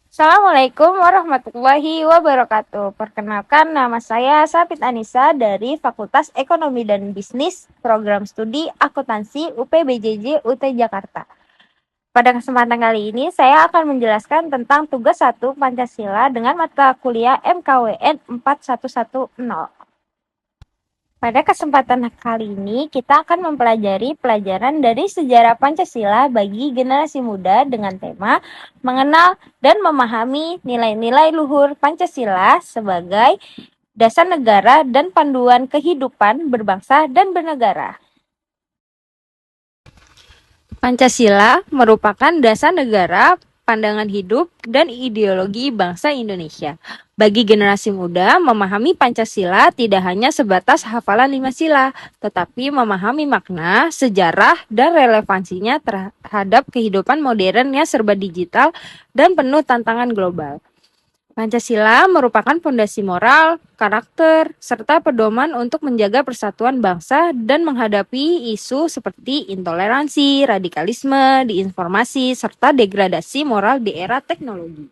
Assalamualaikum warahmatullahi wabarakatuh. Perkenalkan, nama saya Sapit Anissa dari Fakultas Ekonomi dan Bisnis, Program Studi Akuntansi UPBJJ UT Jakarta. Pada kesempatan kali ini, saya akan menjelaskan tentang tugas 1 Pancasila dengan mata kuliah MKWN 4110. Pada kesempatan kali ini, kita akan mempelajari pelajaran dari sejarah Pancasila bagi generasi muda dengan tema mengenal dan memahami nilai-nilai luhur Pancasila sebagai dasar negara dan panduan kehidupan berbangsa dan bernegara. Pancasila merupakan dasar negara, pandangan hidup, dan ideologi bangsa Indonesia. Bagi generasi muda, memahami Pancasila tidak hanya sebatas hafalan 5 sila, tetapi memahami makna, sejarah, dan relevansinya terhadap kehidupan modern yang serba digital dan penuh tantangan global. Pancasila merupakan fondasi moral, karakter, serta pedoman untuk menjaga persatuan bangsa dan menghadapi isu seperti intoleransi, radikalisme di informasi, serta degradasi moral di era teknologi.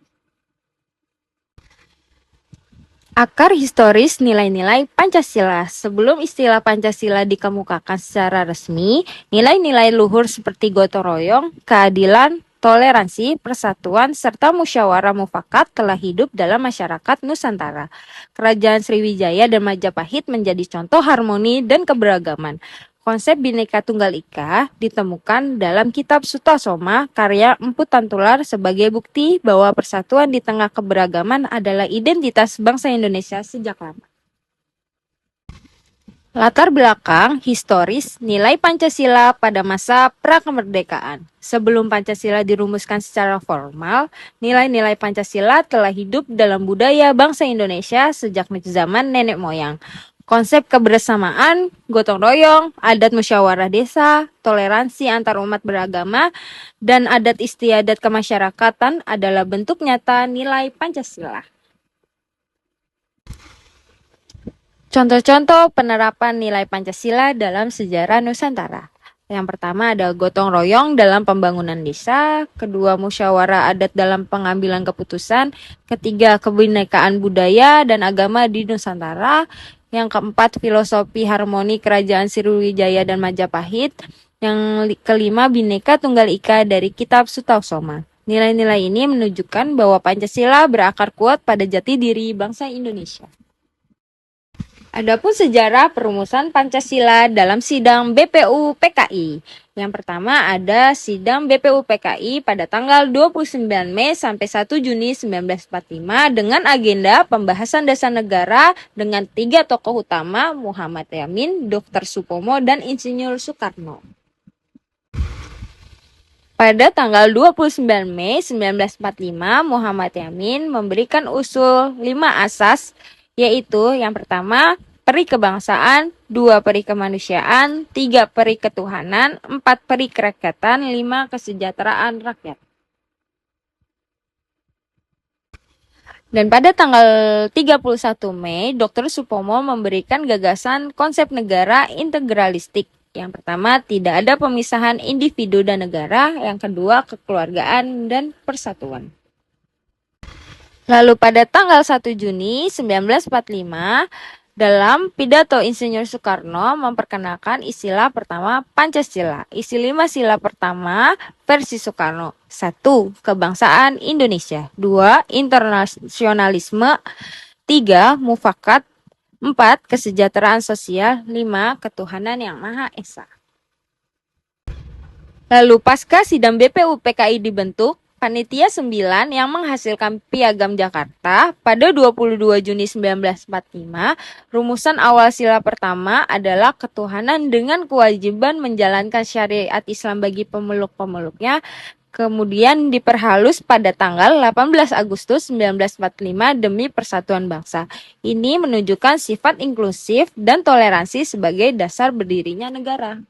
Akar historis nilai-nilai Pancasila. Sebelum istilah Pancasila dikemukakan secara resmi, nilai-nilai luhur seperti gotong royong, keadilan, toleransi, persatuan, serta musyawarah mufakat telah hidup dalam masyarakat Nusantara. Kerajaan Sriwijaya dan Majapahit menjadi contoh harmoni dan keberagaman. Konsep Bhinneka Tunggal Ika ditemukan dalam kitab Sutasoma karya Empu Tantular sebagai bukti bahwa persatuan di tengah keberagaman adalah identitas bangsa Indonesia sejak lama. Latar belakang historis nilai Pancasila pada masa prakemerdekaan. Sebelum Pancasila dirumuskan secara formal, nilai-nilai Pancasila telah hidup dalam budaya bangsa Indonesia sejak zaman nenek moyang. Konsep kebersamaan, gotong royong, adat musyawarah desa, toleransi antar umat beragama, dan adat istiadat kemasyarakatan adalah bentuk nyata nilai Pancasila. Contoh-contoh penerapan nilai Pancasila dalam sejarah Nusantara. Yang pertama ada gotong royong dalam pembangunan desa, kedua musyawarah adat dalam pengambilan keputusan, ketiga kebinekaan budaya dan agama di Nusantara, yang keempat filosofi harmoni kerajaan Sriwijaya dan Majapahit, yang kelima Bhinneka Tunggal Ika dari kitab Sutasoma. Nilai-nilai ini menunjukkan bahwa Pancasila berakar kuat pada jati diri bangsa Indonesia. Adapun sejarah perumusan Pancasila dalam sidang BPU PKI. Yang pertama ada sidang BPU PKI pada tanggal 29 Mei sampai 1 Juni 1945 dengan agenda pembahasan dasar negara dengan 3 tokoh utama Muhammad Yamin, Dr. Supomo, dan Insinyur Soekarno. Pada tanggal 29 Mei 1945, Muhammad Yamin memberikan usul 5 asas, yaitu yang pertama, peri kebangsaan, 2 peri kemanusiaan, 3 peri ketuhanan, 4 peri kerakyatan, 5 kesejahteraan rakyat. Dan pada tanggal 31 Mei, Dr. Supomo memberikan gagasan konsep negara integralistik. Yang pertama, tidak ada pemisahan individu dan negara. Yang kedua, kekeluargaan dan persatuan. Lalu pada tanggal 1 Juni 1945, dalam pidato Insinyur Soekarno memperkenalkan istilah pertama Pancasila. Isi 5 sila pertama versi Soekarno. 1. Kebangsaan Indonesia. 2. Internasionalisme. 3. Mufakat. 4. Kesejahteraan sosial. 5. Ketuhanan yang Maha Esa. Lalu pasca sidang BPU PKI dibentuk, Panitia 9 yang menghasilkan Piagam Jakarta pada 22 Juni 1945, rumusan awal sila pertama adalah ketuhanan dengan kewajiban menjalankan syariat Islam bagi pemeluk-pemeluknya, kemudian diperhalus pada tanggal 18 Agustus 1945 demi persatuan bangsa. Ini menunjukkan sifat inklusif dan toleransi sebagai dasar berdirinya negara.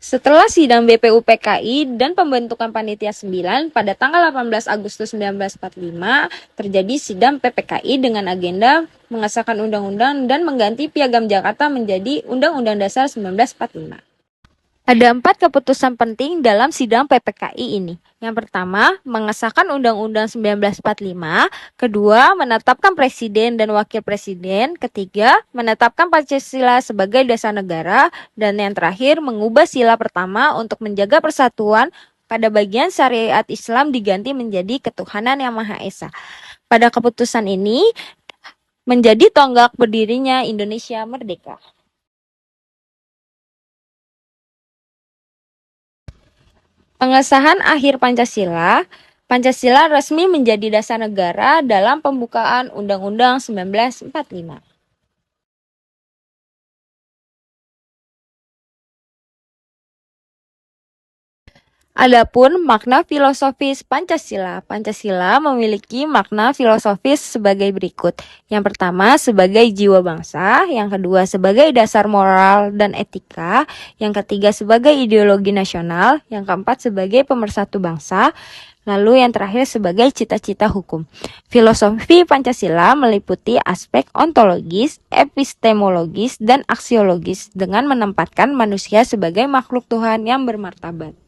Setelah sidang BPU PKI dan pembentukan Panitia 9 pada tanggal 18 Agustus 1945, terjadi sidang PPKI dengan agenda mengesahkan undang-undang dan mengganti Piagam Jakarta menjadi Undang-Undang Dasar 1945. Ada 4 keputusan penting dalam sidang PPKI ini. Yang pertama, mengesahkan Undang-Undang 1945. Kedua, menetapkan presiden dan wakil presiden. Ketiga, menetapkan Pancasila sebagai dasar negara. Dan yang terakhir, mengubah sila pertama untuk menjaga persatuan pada bagian syariat Islam diganti menjadi ketuhanan yang Maha Esa. Pada keputusan ini, menjadi tonggak berdirinya Indonesia merdeka. Pengesahan akhir Pancasila, Pancasila resmi menjadi dasar negara dalam pembukaan Undang-Undang 1945. Adapun makna filosofis Pancasila. Pancasila memiliki makna filosofis sebagai berikut. Yang pertama sebagai jiwa bangsa, yang kedua sebagai dasar moral dan etika, yang ketiga sebagai ideologi nasional, yang keempat sebagai pemersatu bangsa, lalu yang terakhir sebagai cita-cita hukum. Filosofi Pancasila meliputi aspek ontologis, epistemologis, dan aksiologis dengan menempatkan manusia sebagai makhluk Tuhan yang bermartabat.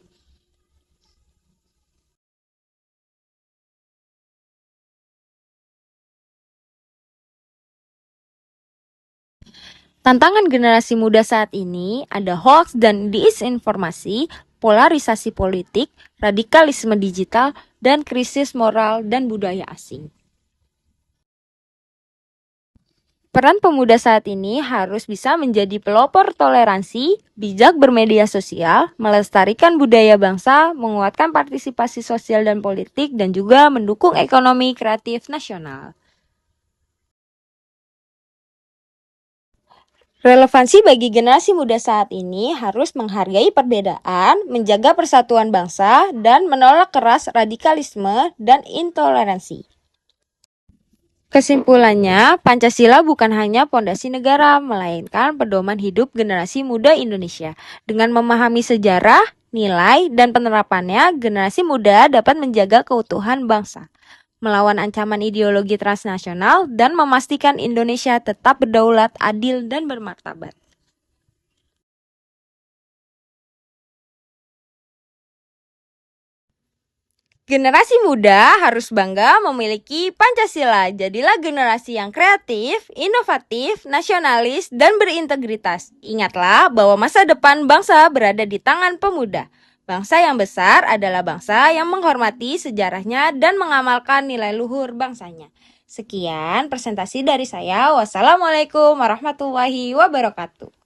Tantangan generasi muda saat ini ada hoax dan disinformasi, polarisasi politik, radikalisme digital, dan krisis moral dan budaya asing. Peran pemuda saat ini harus bisa menjadi pelopor toleransi, bijak bermedia sosial, melestarikan budaya bangsa, menguatkan partisipasi sosial dan politik, dan juga mendukung ekonomi kreatif nasional. Relevansi bagi generasi muda saat ini harus menghargai perbedaan, menjaga persatuan bangsa, dan menolak keras radikalisme dan intoleransi. Kesimpulannya, Pancasila bukan hanya pondasi negara, melainkan pedoman hidup generasi muda Indonesia. Dengan memahami sejarah, nilai, dan penerapannya, generasi muda dapat menjaga keutuhan bangsa, melawan ancaman ideologi transnasional, dan memastikan Indonesia tetap berdaulat, adil, dan bermartabat. Generasi muda harus bangga memiliki Pancasila. Jadilah generasi yang kreatif, inovatif, nasionalis, dan berintegritas. Ingatlah bahwa masa depan bangsa berada di tangan pemuda. Bangsa yang besar adalah bangsa yang menghormati sejarahnya dan mengamalkan nilai luhur bangsanya. Sekian presentasi dari saya. Wassalamualaikum warahmatullahi wabarakatuh.